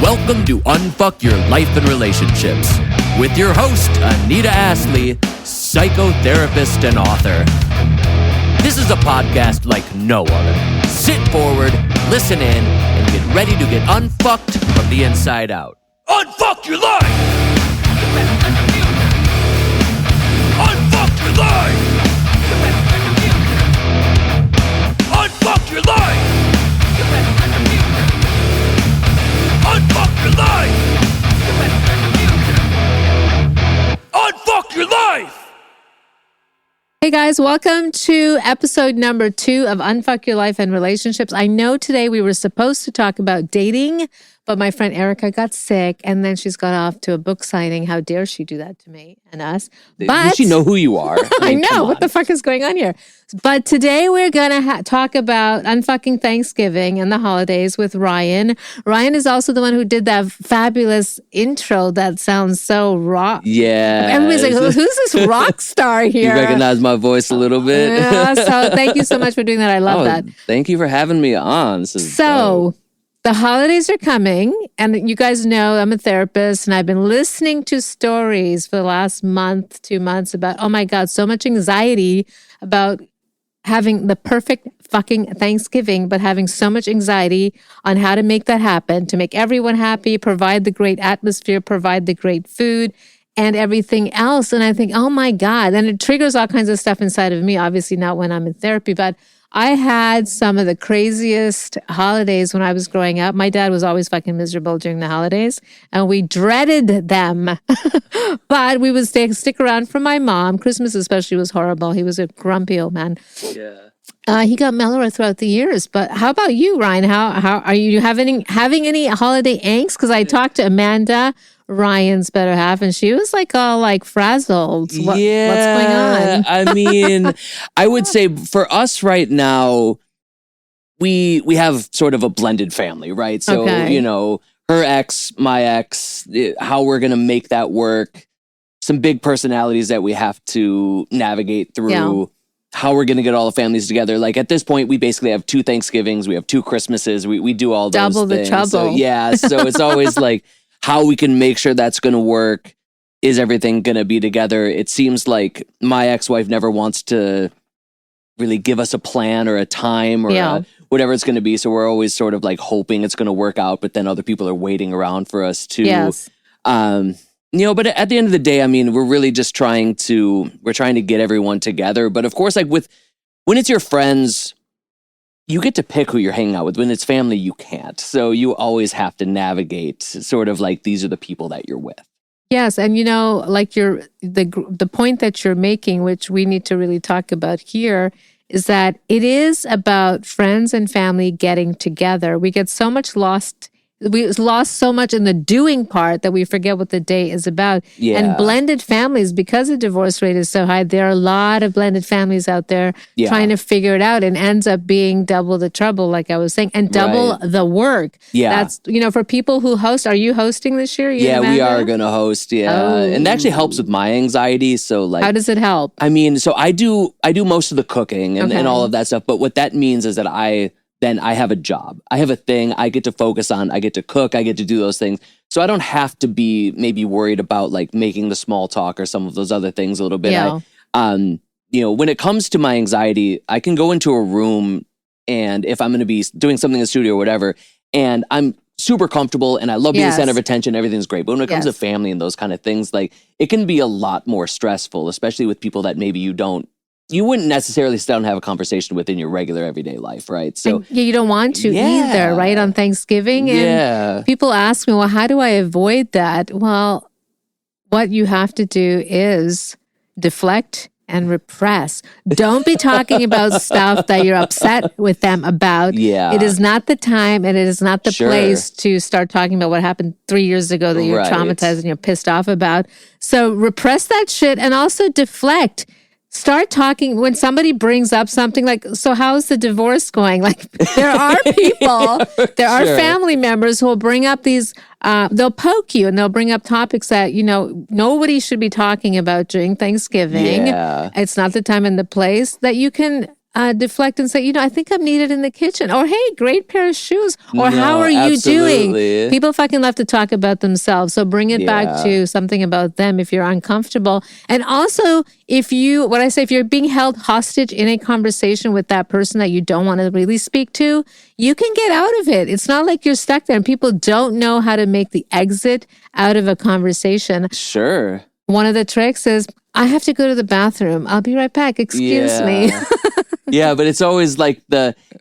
Welcome to Unfuck Your Life and Relationships with your host, Anita Astley, psychotherapist and author. This is a podcast like no other. Sit forward, listen in, and get ready to get unfucked from the inside out. Unfuck your life! Unfuck your life! Unfuck your life! Unfuck your life! Unfuck your life! Hey guys, welcome to episode number 2 of Unfuck Your Life and Relationships. I know today we were supposed to talk about dating, but my friend Erica got sick and then she's gone off to a book signing. How dare she do that to me and us? But does she know who you are? I know. What the fuck is going on here? But today we're going to talk about unfucking Thanksgiving and the holidays with Ryan. Ryan is also the one who did that fabulous intro that sounds so rock. Yeah. Everybody's like, who's this rock star here? You recognize my voice a little bit? Yeah, so thank you so much for doing that. I love that. Thank you for having me on. This is dope. The holidays are coming, and you guys know I'm a therapist, and I've been listening to stories for the last month, 2 months about, oh my God, so much anxiety about having the perfect fucking Thanksgiving, but having so much anxiety on how to make that happen, to make everyone happy, provide the great atmosphere, provide the great food, and everything else. And I think, oh my God, and it triggers all kinds of stuff inside of me, obviously not when I'm in therapy, but I had some of the craziest holidays when I was growing up. My dad was always fucking miserable during the holidays, and we dreaded them. But we would stick around for my mom. Christmas especially was horrible. He was a grumpy old man. Yeah. He got mellower throughout the years. But how about you, Ryan? How are you having any holiday angst? Because I talked to Amanda, Ryan's better half, and she was like all like frazzled. What's going on? I mean, I would say for us right now, we have sort of a blended family, right? So, Okay. you know, her ex, my ex, how we're going to make that work, some big personalities that we have to navigate through. Yeah. How we're going to get all the families together. Like at this point, we basically have 2 Thanksgivings. We have 2 Christmases. We do all those Double the things. trouble. So, yeah. So it's always like how we can make sure that's going to work. Is everything going to be together? It seems like my ex-wife never wants to really give us a plan or a time or whatever it's going to be. So we're always sort of like hoping it's going to work out, but then other people are waiting around for us to, Yes. but at the end of the day, I mean, we're really just trying to get everyone together. But of course, like when it's your friends, you get to pick who you're hanging out with. When it's family, you can't. So you always have to navigate sort of like these are the people that you're with. Yes, and you know, like the point that you're making, which we need to really talk about here, is that it is about friends and family getting together. We get so much lost. We lost so much in the doing part that we forget what the day is about. Yeah. And blended families, because the divorce rate is so high, there are a lot of blended families out there trying to figure it out, and ends up being double the trouble, like I was saying, and double the work. Yeah. That's, for people who host. Are you hosting this year? Yeah, we are going to host. Yeah. Oh. And that actually helps with my anxiety. So like, how does it help? I mean, so I do most of the cooking and all of that stuff. But what that means is that I have a job. I have a thing I get to focus on. I get to cook. I get to do those things. So I don't have to be maybe worried about like making the small talk or some of those other things a little bit. Yeah. When it comes to my anxiety, I can go into a room, and if I'm going to be doing something in the studio or whatever, and I'm super comfortable and I love being the center of attention, everything's great. But when it comes to family and those kind of things, like it can be a lot more stressful, especially with people that maybe you wouldn't necessarily sit down and have a conversation with in your regular everyday life, right? So you don't want to either, right? On Thanksgiving. And people ask me, well, how do I avoid that? Well, what you have to do is deflect and repress. Don't be talking about stuff that you're upset with them about. Yeah. It is not the time and it is not the place to start talking about what happened 3 years ago that you're traumatized and you're pissed off about. So repress that shit and also deflect. Start talking when somebody brings up something like, so how's the divorce going? Like there are people, there are family members who will bring up these, they'll poke you and they'll bring up topics that, nobody should be talking about during Thanksgiving. Yeah. It's not the time and the place that you can deflect and say, I think I'm needed in the kitchen. Or, hey, great pair of shoes. Or, how are you doing? People fucking love to talk about themselves. So bring it back to something about them if you're uncomfortable. And also, if you're being held hostage in a conversation with that person that you don't want to really speak to, you can get out of it. It's not like you're stuck there. And people don't know how to make the exit out of a conversation. Sure. One of the tricks is, I have to go to the bathroom. I'll be right back. Excuse me. Yeah, but it's always like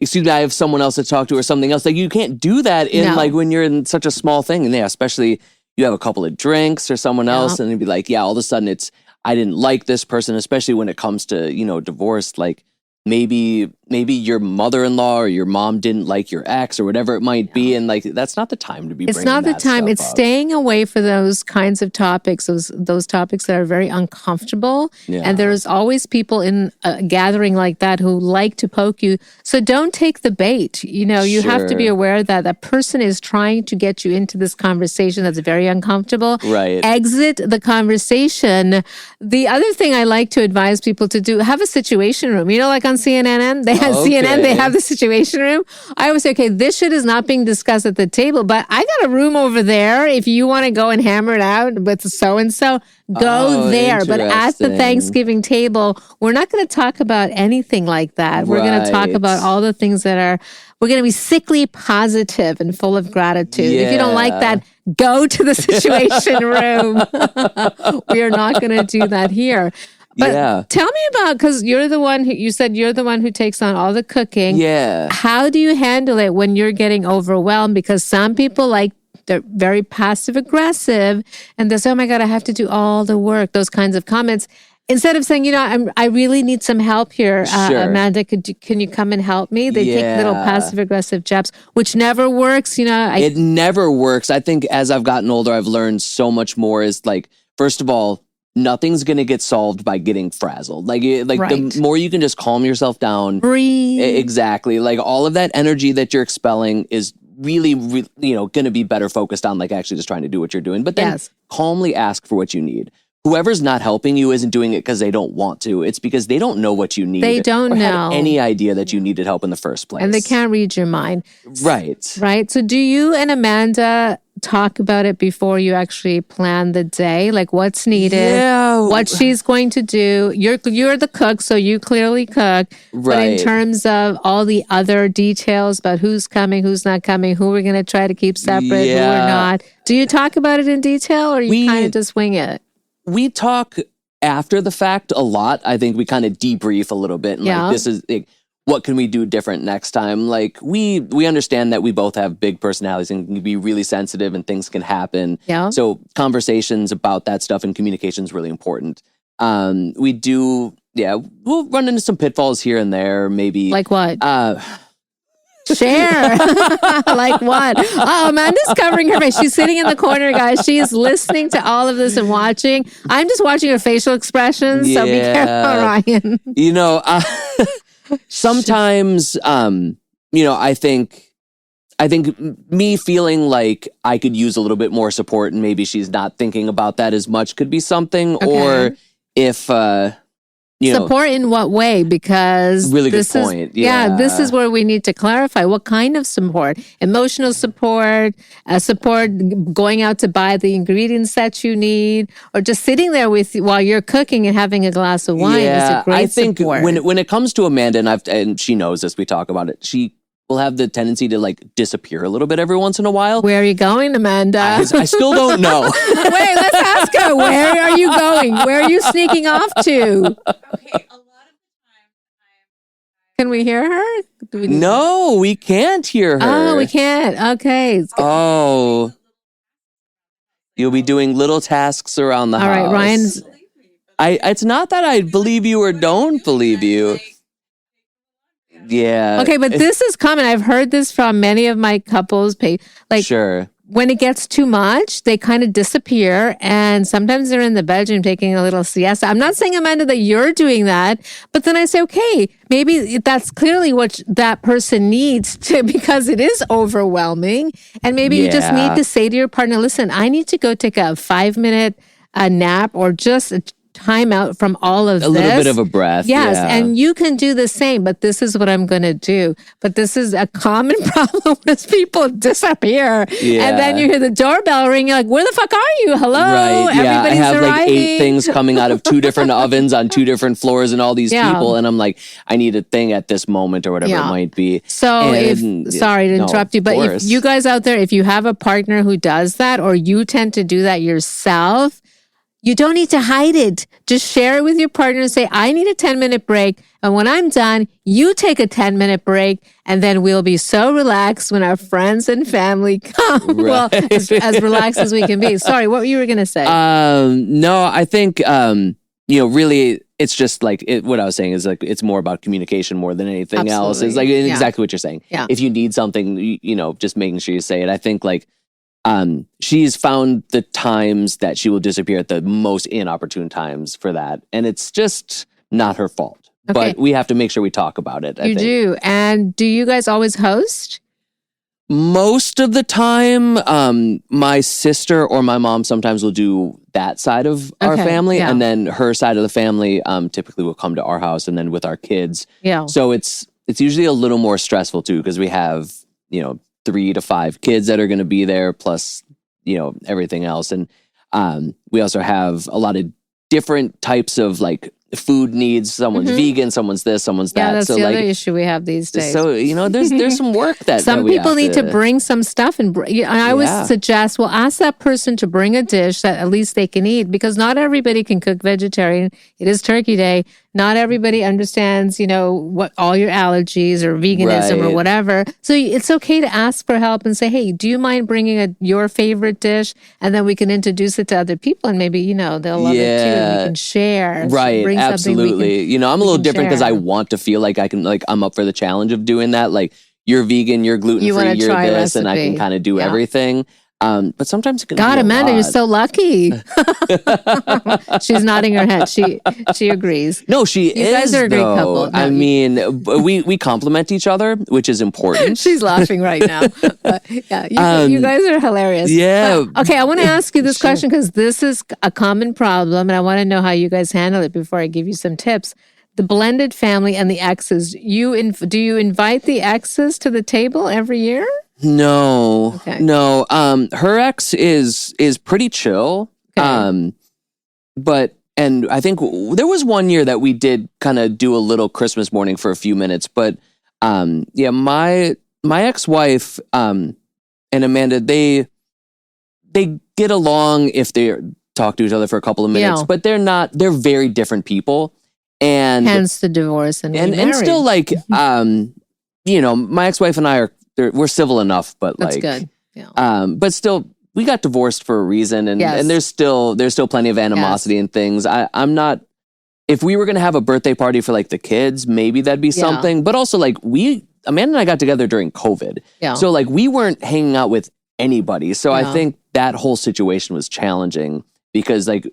excuse me, I have someone else to talk to or something else. Like you can't do that when you're in such a small thing. And especially you have a couple of drinks or someone else and it'd be like, all of a sudden I didn't like this person, especially when it comes to, divorce. Like maybe your mother-in-law or your mom didn't like your ex or whatever it might be. And that's not the time to be bringing that stuff up. It's not the time. It's staying away for those kinds of topics, those topics that are very uncomfortable. Yeah. And there's always people in a gathering like that who like to poke you. So don't take the bait. You have to be aware that a person is trying to get you into this conversation that's very uncomfortable. Right. Exit the conversation. The other thing I like to advise people to do, have a situation room. Like on CNN, they have the situation room. I always say, okay, this shit is not being discussed at the table, but I got a room over there. If you want to go and hammer it out with so-and-so, go there. But at the Thanksgiving table, we're not going to talk about anything like that. We're going to talk about all the things we're going to be sickly positive and full of gratitude. Yeah. If you don't like that, go to the situation room. We are not going to do that here. But tell me about, because you said you're the one who takes on all the cooking. Yeah. How do you handle it when you're getting overwhelmed? Because some people they're very passive aggressive and they say, oh my God, I have to do all the work, those kinds of comments. Instead of saying, I really need some help here, sure. Amanda, can you come and help me? They take little passive aggressive jabs, which never works. It never works. I think as I've gotten older, I've learned so much more is first of all, nothing's going to get solved by getting frazzled. Right. The more you can just calm yourself down. Breathe. Exactly. All of that energy that you're expelling is really, going to be better focused on actually just trying to do what you're doing. But then calmly ask for what you need. Whoever's not helping you isn't doing it because they don't want to. It's because they don't know what you need. They don't know. Had any idea that you needed help in the first place. And they can't read your mind. Right. Right. So do you and Amanda talk about it before you actually plan the day? What's needed, what she's going to do. You're the cook, so you clearly cook. Right. But in terms of all the other details about who's coming, who's not coming, who we're going to try to keep separate, who we're not. Do you talk about it in detail or you kind of just wing it? We talk after the fact a lot. I think we kind of debrief a little bit. And this is what can we do different next time? We understand that we both have big personalities and can be really sensitive and things can happen. Yeah. So conversations about that stuff and communication is really important. We do, we'll run into some pitfalls here and there, maybe. Like what? Share. Like what? Oh, Amanda's covering her face. She's sitting in the corner, guys. She is listening to all of this and watching. I'm just watching her facial expressions. So be careful, Ryan. Sometimes, I think me feeling like I could use a little bit more support and maybe she's not thinking about that as much could be something. Okay. Or if, support in what way? Because really good point. This is where we need to clarify what kind of support. Emotional support, support going out to buy the ingredients that you need, or just sitting there with while you're cooking and having a glass of wine is a great support. I think when it comes to Amanda, and she knows this, we talk about it, she will have the tendency to disappear a little bit every once in a while. Where are you going, Amanda? I still don't know. Wait, let's ask her. Where are you going? Where are you sneaking off to? Okay, a lot of the time Can we hear her? No, we can't hear her. Oh, we can't. Okay. Oh. You'll be doing little tasks around the house. All right, Ryan's... It's not that I believe you or don't believe you. Yeah. Okay, but this is common. I've heard this from many of my couples. Sure. When it gets too much, they kind of disappear. And sometimes they're in the bedroom taking a little siesta. I'm not saying, Amanda, that you're doing that. But then I say, okay, maybe that's clearly what that person needs because it is overwhelming. And maybe you just need to say to your partner, listen, I need to go take a 5-minute nap or just time out from all of A little bit of a breath. Yes, yeah. and you can do the same, but this is what I'm going to do. But this is a common problem as people disappear. Yeah. And then you hear the doorbell ring. You're like, where the fuck are you? Hello? Right. Yeah. I Everybody's have arriving. like 8 things coming out of 2 different ovens on 2 different floors and all these people. And I'm like, I need a thing at this moment or whatever it might be. So sorry to interrupt you, but if you guys out there, if you have a partner who does that or you tend to do that yourself, you don't need to hide it. Just share it with your partner and say, I need a 10-minute break. And when I'm done, you take a 10-minute break. And then we'll be so relaxed when our friends and family come. Right. Well, as relaxed as we can be. Sorry, what you were going to say? No, I think, really, it's just like what I was saying is like it's more about communication more than anything else. It's like exactly what you're saying. Yeah. If you need something, just making sure you say it. I think like she's found the times that she will disappear at the most inopportune times for that, and it's just not her fault. Okay. But we have to make sure we talk about it. I think. Do, and do you guys always host? Most of the time, my sister or my mom sometimes will do that side of our family, and then her side of the family typically will come to our house, and then with our kids. Yeah. So it's usually a little more stressful too because we have 3 to 5 kids that are going to be there, plus everything else, and we also have a lot of different types of like food needs. Someone's vegan, someone's this, someone's that. Yeah, that's the other issue we have these days. So there's some work that some people need to bring some stuff, and I always suggest, ask that person to bring a dish that at least they can eat, because not everybody can cook vegetarian. It is Turkey Day. Not everybody understands, what all your allergies or veganism or whatever. So it's okay to ask for help and say, hey, do you mind bringing your favorite dish? And then we can introduce it to other people, and maybe, they'll love it too. And we can share. Right. Absolutely. I'm a little different because I want to feel like I can, I'm up for the challenge of doing that. Like, you're vegan, you're gluten-free, you're this, and I can kind of do everything. But sometimes it can God, Amanda, you're so lucky. She's nodding her head. She agrees. No, she is. You guys are a great couple. No, I mean, we complement each other, which is important. She's laughing right now. But you guys are hilarious. Yeah. But, okay, I want to ask you this question because this is a common problem, and I want to know how you guys handle it before I give you some tips. The blended family and the exes. Do you invite the exes to the table every year? No. Her ex is pretty chill. Okay. And I think there was one year that we did kind of do a little Christmas morning for a few minutes. But my ex-wife and Amanda, they get along if they talk to each other for a couple of minutes, but they're very different people. And hence the divorce and still like my ex-wife and I we're civil enough, but that's like good. Yeah. But still we got divorced for a reason, and there's still plenty of animosity and things. I'm not, if we were gonna have a birthday party for like the kids, maybe that'd be something. But also like Amanda and I got together during COVID. Yeah. So like we weren't hanging out with anybody. So I think that whole situation was challenging because like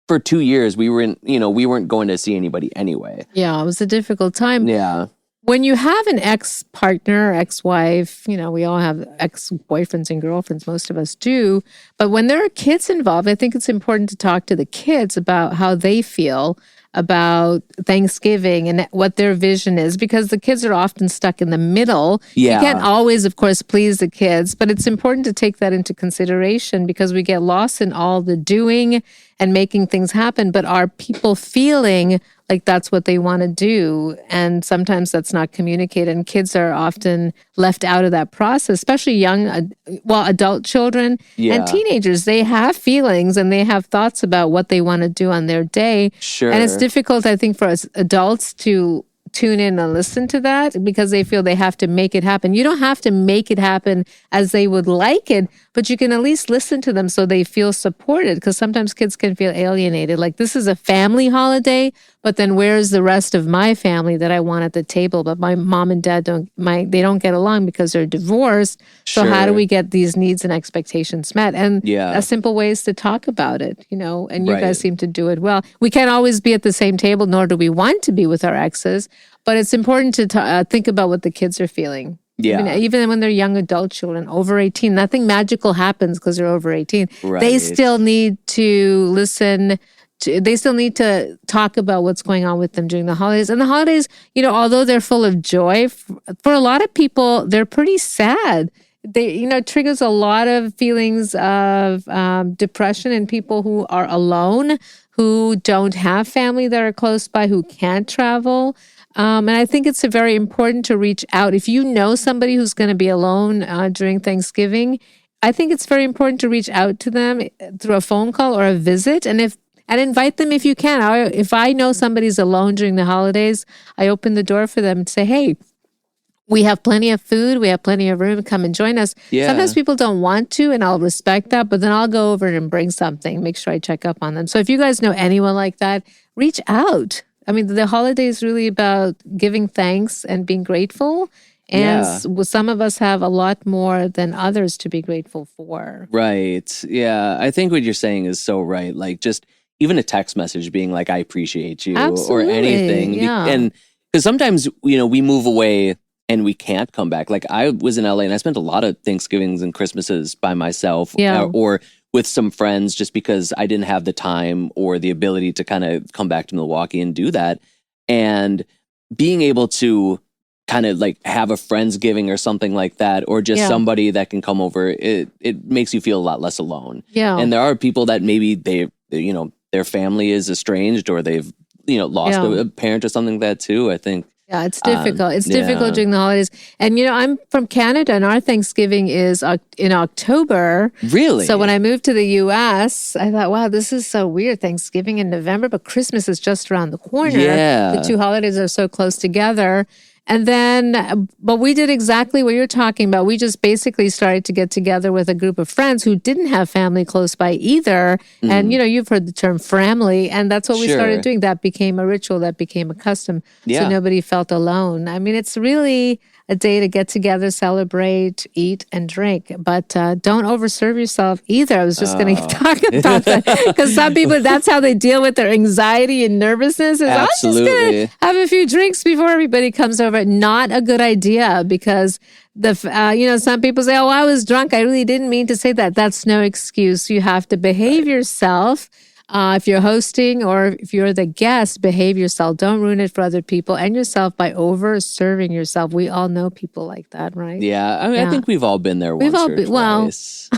for 2 years we weren't going to see anybody anyway. Yeah, it was a difficult time. Yeah. When you have an ex-partner, ex-wife, we all have ex-boyfriends and girlfriends, most of us do. But when there are kids involved, I think it's important to talk to the kids about how they feel about Thanksgiving and what their vision is, because the kids are often stuck in the middle. Yeah. You can't always, of course, please the kids, but it's important to take that into consideration because we get lost in all the doing and making things happen. But are people feeling like that's what they want to do? And sometimes that's not communicated, and kids are often left out of that process, especially adult children and teenagers. They have feelings and they have thoughts about what they want to do on their day. Sure. And it's difficult, I think, for us adults to tune in and listen to that because they feel they have to make it happen. You don't have to make it happen as they would like it, but you can at least listen to them so they feel supported, because sometimes kids can feel alienated. Like, this is a family holiday, but then where's the rest of my family that I want at the table? But my mom and dad don't get along because they're divorced. So how do we get these needs and expectations met? And a simple way is to talk about it, and you guys seem to do it well. We can't always be at the same table, nor do we want to be with our exes, but it's important to think about what the kids are feeling. Yeah. Even when they're young adult children, over 18, nothing magical happens because they're over 18. Right. They still need to listen they still need to talk about what's going on with them during the holidays. And the holidays, although they're full of joy, for a lot of people, they're pretty sad. They, triggers a lot of feelings of depression in people who are alone, who don't have family that are close by, who can't travel. And I think it's very important to reach out. If you know somebody who's going to be alone during Thanksgiving, I think it's very important to reach out to them through a phone call or a visit. And invite them if you can. If I know somebody's alone during the holidays, I open the door for them and say, hey, we have plenty of food. We have plenty of room. Come and join us. Yeah. Sometimes people don't want to, and I'll respect that, but then I'll go over and bring something, make sure I check up on them. So if you guys know anyone like that, reach out. I mean, the holiday is really about giving thanks and being grateful. And some of us have a lot more than others to be grateful for. Right. Yeah. I think what you're saying is so right. Like just even a text message being like, I appreciate you. Absolutely. Or anything. Yeah. And because sometimes, we move away and we can't come back. Like I was in LA and I spent a lot of Thanksgivings and Christmases by myself or with some friends just because I didn't have the time or the ability to kind of come back to Milwaukee and do that. And being able to kind of like have a Friendsgiving or something like that, or just somebody that can come over, it makes you feel a lot less alone. Yeah. And there are people that maybe their family is estranged or they've, lost a parent or something like that too, I think. Yeah, it's difficult. It's difficult during the holidays. And, I'm from Canada and our Thanksgiving is in October. Really? So when I moved to the U.S., I thought, wow, this is so weird. Thanksgiving in November, but Christmas is just around the corner. Yeah. The two holidays are so close together. And then, but we did exactly what you're talking about. We just basically started to get together with a group of friends who didn't have family close by either. Mm. And, you've heard the term family, and that's what we started doing. That became a ritual, that became a custom. Yeah. So nobody felt alone. I mean, it's really a day to get together, celebrate, eat, and drink. But don't overserve yourself either. I was just going to talk about that. Because some people, that's how they deal with their anxiety and nervousness. Is, absolutely. I'm just going to have a few drinks before everybody comes over. Not a good idea, because some people say, oh, I was drunk. I really didn't mean to say that. That's no excuse. You have to behave yourself. If you're hosting or if you're the guest, behave yourself. Don't ruin it for other people and yourself by over-serving yourself. We all know people like that, right? Yeah. I mean, I think we've all been there once or twice. Well,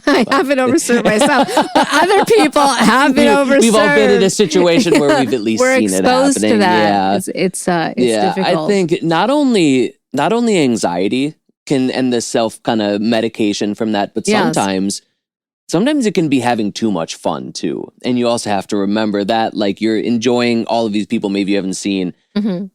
I haven't overserved myself, but other people have been overserved. We've all been in a situation where we've at least seen it happening. We're exposed to that. Yeah. It's difficult. I think not only anxiety and the self kind of medication from that, but sometimes it can be having too much fun too. And you also have to remember that like you're enjoying all of these people maybe you haven't seen. Mm-hmm.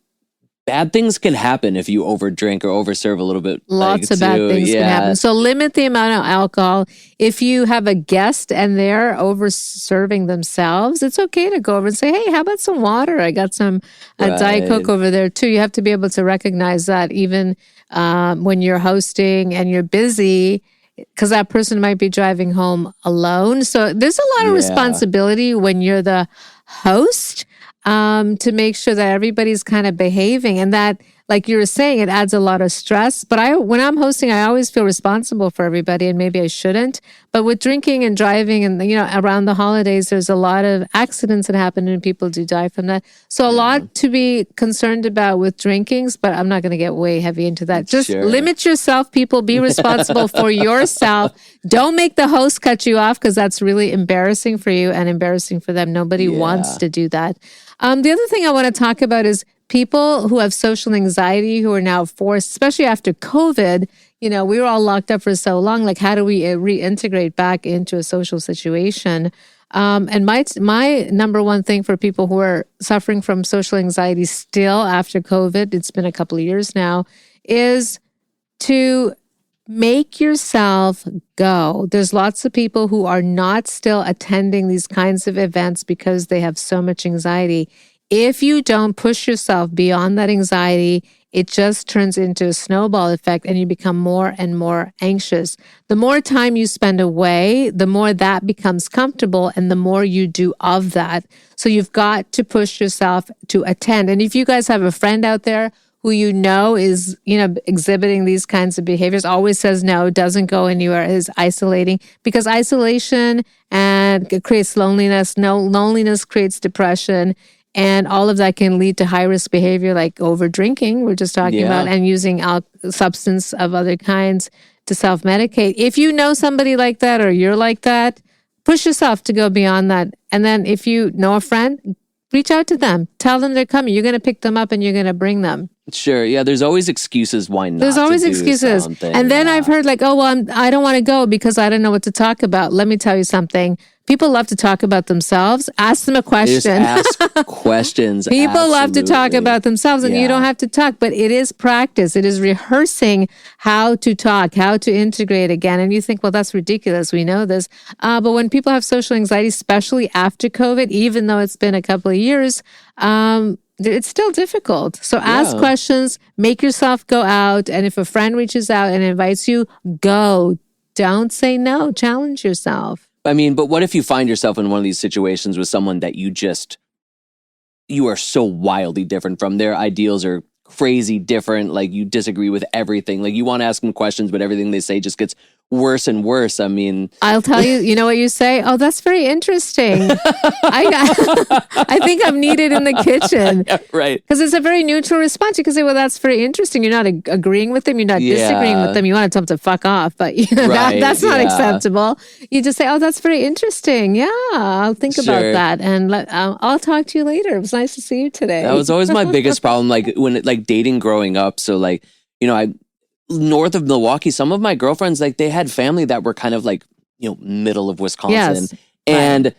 Bad things can happen if you overdrink or overserve a little bit. Lots of bad things can happen. So limit the amount of alcohol. If you have a guest and they're overserving themselves, it's okay to go over and say, hey, how about some water? I got some Diet Coke over there too. You have to be able to recognize that even when you're hosting and you're busy, because that person might be driving home alone. So there's a lot of responsibility when you're the host to make sure that everybody's kind of behaving. And that, like you were saying, it adds a lot of stress. But when I'm hosting, I always feel responsible for everybody, and maybe I shouldn't. But with drinking and driving and, around the holidays, there's a lot of accidents that happen and people do die from that. So a lot to be concerned about with drinkings, but I'm not going to get way heavy into that. Just limit yourself, people. Be responsible for yourself. Don't make the host cut you off, because that's really embarrassing for you and embarrassing for them. Nobody wants to do that. The other thing I want to talk about is people who have social anxiety, who are now forced, especially after COVID. We were all locked up for so long. Like, how do we reintegrate back into a social situation? And my number one thing for people who are suffering from social anxiety still after COVID, it's been a couple of years now, is to make yourself go. There's lots of people who are not still attending these kinds of events because they have so much anxiety. If you don't push yourself beyond that anxiety, it just turns into a snowball effect and you become more and more anxious. The more time you spend away, the more that becomes comfortable and the more you do of that. So you've got to push yourself to attend. And if you guys have a friend out there who is, exhibiting these kinds of behaviors, always says no, doesn't go anywhere, is isolating, because isolation and and it creates loneliness. No, loneliness creates depression. And all of that can lead to high-risk behavior like over drinking, we're just talking about, and using substance of other kinds to self-medicate. If you know somebody like that or you're like that, push yourself to go beyond that. And then if you know a friend, reach out to them. Tell them they're coming. You're going to pick them up and you're going to bring them. Sure. Yeah. There's always excuses why not. There's always excuses. And then I've heard like, oh, well, I don't want to go because I don't know what to talk about. Let me tell you something. People love to talk about themselves. Ask them a question. Just ask questions. People love to talk about themselves, and you don't have to talk, but it is practice. It is rehearsing how to talk, how to integrate again. And you think, well, that's ridiculous. We know this. But when people have social anxiety, especially after COVID, even though it's been a couple of years, it's still difficult. So ask questions, make yourself go out. And if a friend reaches out and invites you, go. Don't say no. Challenge yourself. I mean, but what if you find yourself in one of these situations with someone that you are so wildly different from? Their ideals are crazy different. Like you disagree with everything. Like you want to ask them questions, but everything they say just gets worse and worse. I mean, I'll tell you, you know what you say? Oh, that's very interesting. I think I'm needed in the kitchen. Yeah, right. Because it's a very neutral response. You can say, well, that's very interesting. You're not agreeing with them. You're not disagreeing with them. You want to tell them to fuck off, but that's not acceptable. You just say, oh, that's very interesting. Yeah, I'll think about that. And I'll talk to you later. It was nice to see you today. That was always my biggest problem. Like when dating growing up. So like, north of Milwaukee, some of my girlfriends, like they had family that were kind of like, middle of Wisconsin. Yes, and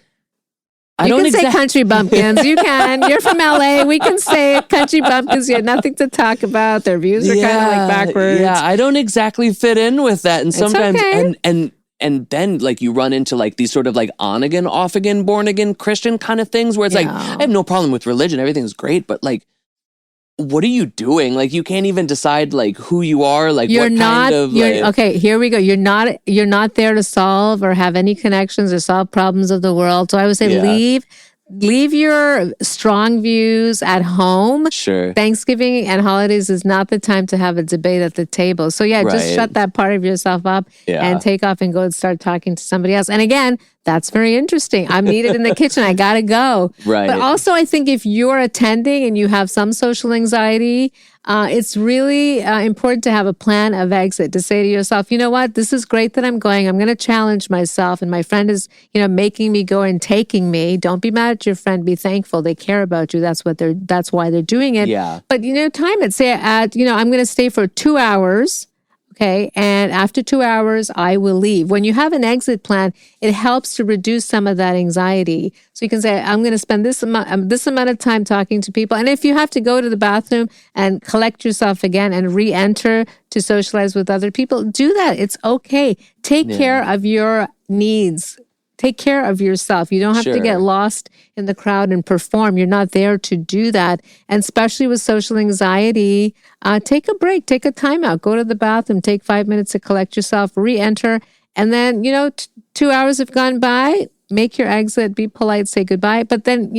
I don't say country bumpkins. You can. You're from LA. We can say country bumpkins. You have nothing to talk about. Their views are kind of like backwards. Yeah, I don't exactly fit in with that. And sometimes, and then like you run into like these sort of like on again, off again, born again Christian kind of things where it's like, I have no problem with religion. Everything's great. But like, what are you doing? Like, you can't even decide like who you are. Like, okay, here we go. You're not there to solve or have any connections or solve problems of the world. So I would say leave your strong views at home. Sure. Thanksgiving and holidays is not the time to have a debate at the table. So just shut that part of yourself up and take off and go and start talking to somebody else. And again, that's very interesting. I'm needed in the kitchen. I got to go. Right. But also I think if you're attending and you have some social anxiety, it's really important to have a plan of exit, to say to yourself, you know what, this is great that I'm going. I'm going to challenge myself. And my friend is, making me go and taking me. Don't be mad at your friend. Be thankful. They care about you. That's why they're doing it. Yeah. But, time it, say I'm going to stay for 2 hours. Okay. And after 2 hours, I will leave. When you have an exit plan, it helps to reduce some of that anxiety. So you can say, I'm going to spend this amount of time talking to people. And if you have to go to the bathroom and collect yourself again and re-enter to socialize with other people, do that. It's okay. Take care of your needs. Take care of yourself. You don't have to get lost in the crowd and perform. You're not there to do that. And especially with social anxiety, take a break, take a time out, go to the bathroom, take 5 minutes to collect yourself, re-enter. And then, 2 hours have gone by, make your exit, be polite, say goodbye. But then,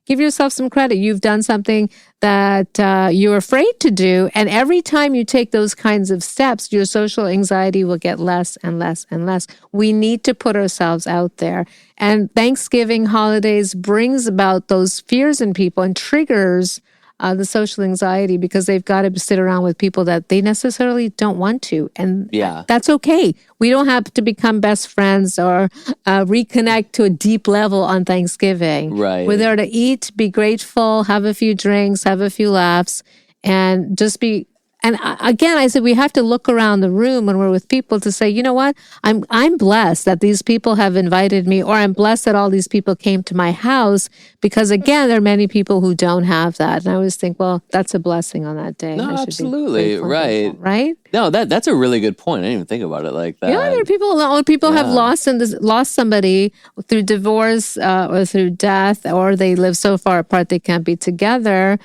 give yourself some credit. You've done something that you're afraid to do. And every time you take those kinds of steps, your social anxiety will get less and less and less. We need to put ourselves out there. And Thanksgiving holidays brings about those fears in people and triggers the social anxiety because they've got to sit around with people that they necessarily don't want to. And that's okay. We don't have to become best friends or reconnect to a deep level on Thanksgiving. Right. We're there to eat, be grateful, have a few drinks, have a few laughs, and just be. And again, I said we have to look around the room when we're with people to say, you know what, I'm blessed that these people have invited me, or I'm blessed that all these people came to my house, because again, there are many people who don't have that. And I always think, well, that's a blessing on that day. No, absolutely, right. Right? No, that's a really good point. I didn't even think about it like that. Yeah, there are people have lost somebody through divorce or through death, or they live so far apart they can't be together.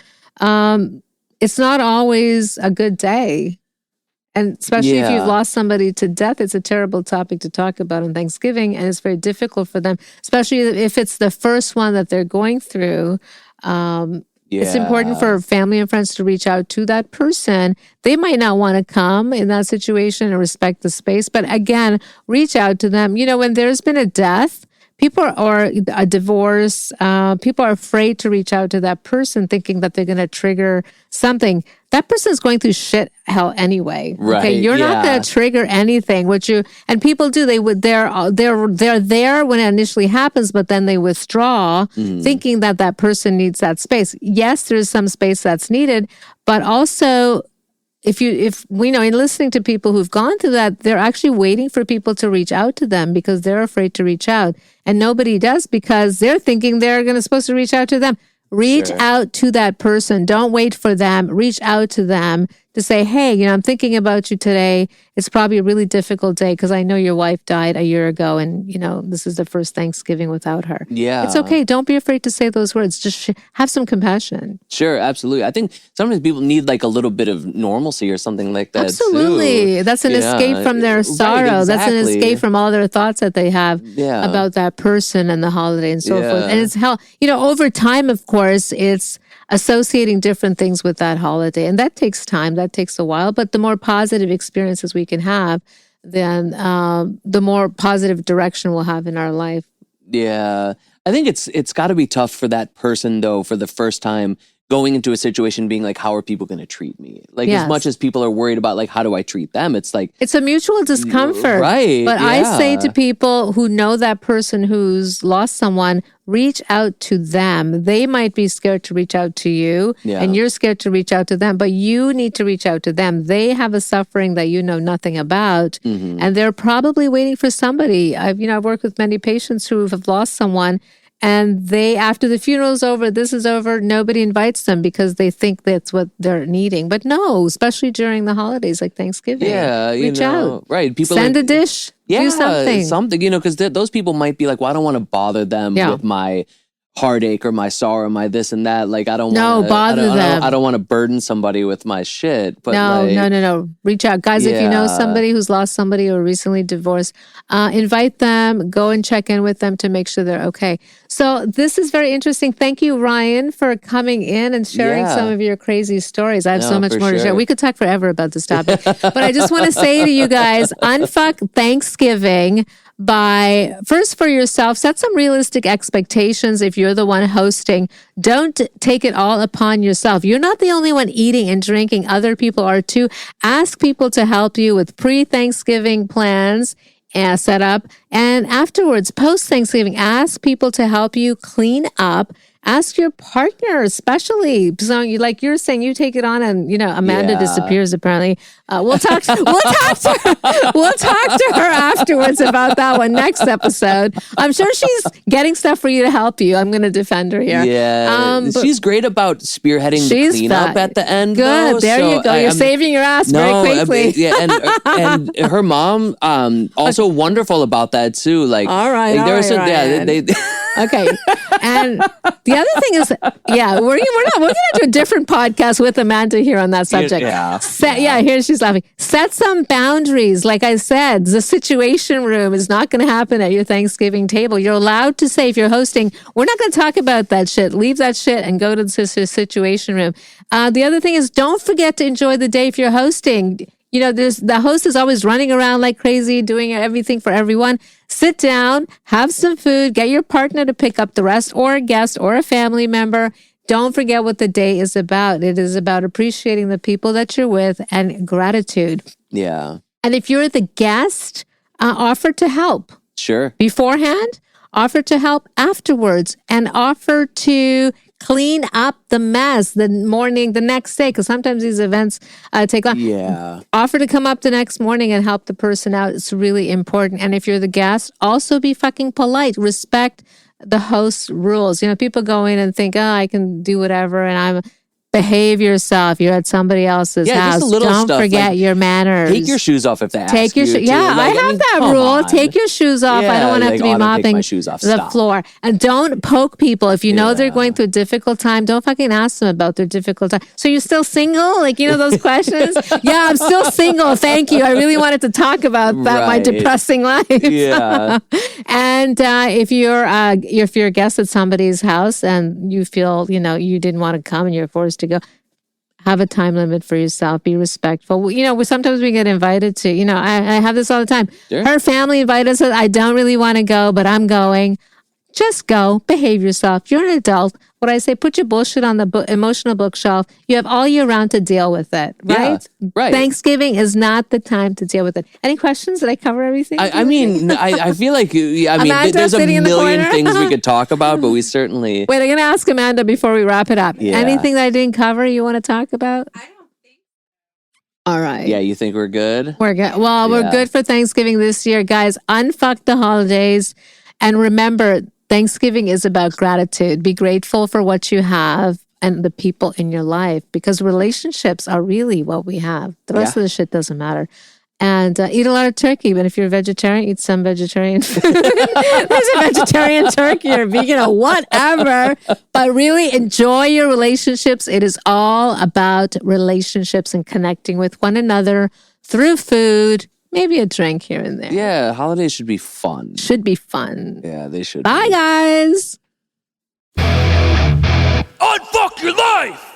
It's not always a good day. And especially if you've lost somebody to death, it's a terrible topic to talk about on Thanksgiving. And it's very difficult for them, especially if it's the first one that they're going through. It's important for family and friends to reach out to that person. They might not want to come in that situation and respect the space. But again, reach out to them. When there's been a death, or a divorce, people are afraid to reach out to that person thinking that they're going to trigger something. That person is going through shit hell anyway. Right. Okay. You're not going to trigger anything, and people do, they're there when it initially happens, but then they withdraw thinking that person needs that space. Yes, there's some space that's needed, but also if we know, in listening to people who've gone through that, they're actually waiting for people to reach out to them because they're afraid to reach out. And nobody does because they're thinking they're supposed to reach out to them. Reach out to that person. Don't wait for them. Reach out to them to say, hey, I'm thinking about you today. It's probably a really difficult day because I know your wife died a year ago and, this is the first Thanksgiving without her. Yeah. It's okay. Don't be afraid to say those words. Just have some compassion. Sure, absolutely. I think sometimes people need like a little bit of normalcy or something like that. Absolutely. Too. That's an escape from their sorrow. Right, exactly. That's an escape from all their thoughts that they have about that person and the holiday and so forth. And it's over time, of course, it's associating different things with that holiday. And that takes time. That takes a while. But the more positive experiences we can have, then the more positive direction we'll have in our life. Yeah. I think it's got to be tough for that person, though, for the first time going into a situation being like, how are people going to treat me? Like, as much as people are worried about, like, how do I treat them? It's like... It's a mutual discomfort. Right. But I say to people who know that person who's lost someone, reach out to them. They might be scared to reach out to you, and you're scared to reach out to them, but you need to reach out to them. They have a suffering that you know nothing about, and they're probably waiting for somebody. I've worked with many patients who have lost someone, and they, after the funeral's over, this is over, nobody invites them because they think that's what they're needing. But no, especially during the holidays like Thanksgiving. Yeah, reach out. Right. People send a dish. Do something. Because those people might be like, well, I don't want to bother them with my heartache or my sorrow, my this and that. Like, I don't want to bother them. I don't want to burden somebody with my shit. But no. Reach out. Guys, if you know somebody who's lost somebody or recently divorced, invite them, go and check in with them to make sure they're okay. So this is very interesting. Thank you, Ryan, for coming in and sharing some of your crazy stories. I have so much more to share. We could talk forever about this topic. But I just want to say to you guys, unfuck Thanksgiving by, first for yourself, set some realistic expectations if you're the one hosting. Don't take it all upon yourself. You're not the only one eating and drinking. Other people are too. Ask people to help you with pre-Thanksgiving plans and set up. And afterwards, post-Thanksgiving, ask people to help you clean up. Ask your partner, especially. So, like you're saying, you take it on, and Amanda disappears. Apparently, we'll talk. We'll talk to her afterwards about that one next episode. I'm sure she's getting stuff for you to help you. I'm going to defend her here. Yeah, she's great about spearheading the cleanup at the end. Good, there you go. You're saving your ass very quickly. And her mom also wonderful about that too. Like, all right, okay. And the other thing is, we're gonna do a different podcast with Amanda here on that subject. Here she's laughing. Set some boundaries. Like I said, the situation room is not going to happen at your Thanksgiving table. You're allowed to say, if you're hosting, we're not going to talk about that shit. Leave that shit and go to the situation room. The other thing is, don't forget to enjoy the day if you're hosting. The host is always running around like crazy, doing everything for everyone. Sit down, have some food, get your partner to pick up the rest, or a guest or a family member. Don't forget what the day is about. It is about appreciating the people that you're with and gratitude. Yeah. And if you're the guest, offer to help. Sure. Beforehand, offer to help afterwards, and offer to clean up the mess the next day, because sometimes these events take long. Yeah. Offer to come up the next morning and help the person out. It's really important. And if you're the guest, also be fucking polite. Respect the host's rules. People go in and think, I can do whatever, and behave yourself. You're at somebody else's house. Just little Don't stuff, forget your manners. Take your shoes off if they ask you to. I have that rule. On. Take your shoes off. I don't want to have to be mopping the floor. And don't poke people. If you know they're going through a difficult time, don't fucking ask them about their difficult time. So you're still single? Like, those questions? Yeah, I'm still single. Thank you. I really wanted to talk about that, my depressing life. Yeah. And if you're a guest at somebody's house and you feel, you didn't want to come and you're forced to go, Have a time limit for yourself. Be respectful. You know, sometimes we get invited to, you know, I have this all the time. Sure. Her family invited us. I don't really want to go, but I'm going. Just go. Behave yourself. You're an adult. What I say, put your bullshit on the emotional bookshelf. You have all year round to deal with it, right? Yeah, right. Thanksgiving is not the time to deal with it. Any questions? Did I cover everything? I mean, I feel like, there's a million things we could talk about, but we certainly... Wait, I'm going to ask Amanda before we wrap it up. Yeah. Anything that I didn't cover you want to talk about? I don't think. All right. Yeah, you think we're good? We're good. Well, we're good for Thanksgiving this year, guys. Unfuck the holidays. And remember, Thanksgiving is about gratitude. Be grateful for what you have and the people in your life, because relationships are really what we have. The rest of the shit doesn't matter. And eat a lot of turkey. But if you're a vegetarian, eat some vegetarian food. There's a vegetarian turkey or vegan or whatever. But really enjoy your relationships. It is all about relationships and connecting with one another through food. Maybe a drink here and there. Yeah, holidays should be fun. Should be fun. Yeah, they should. Bye, guys. Unfuck your life!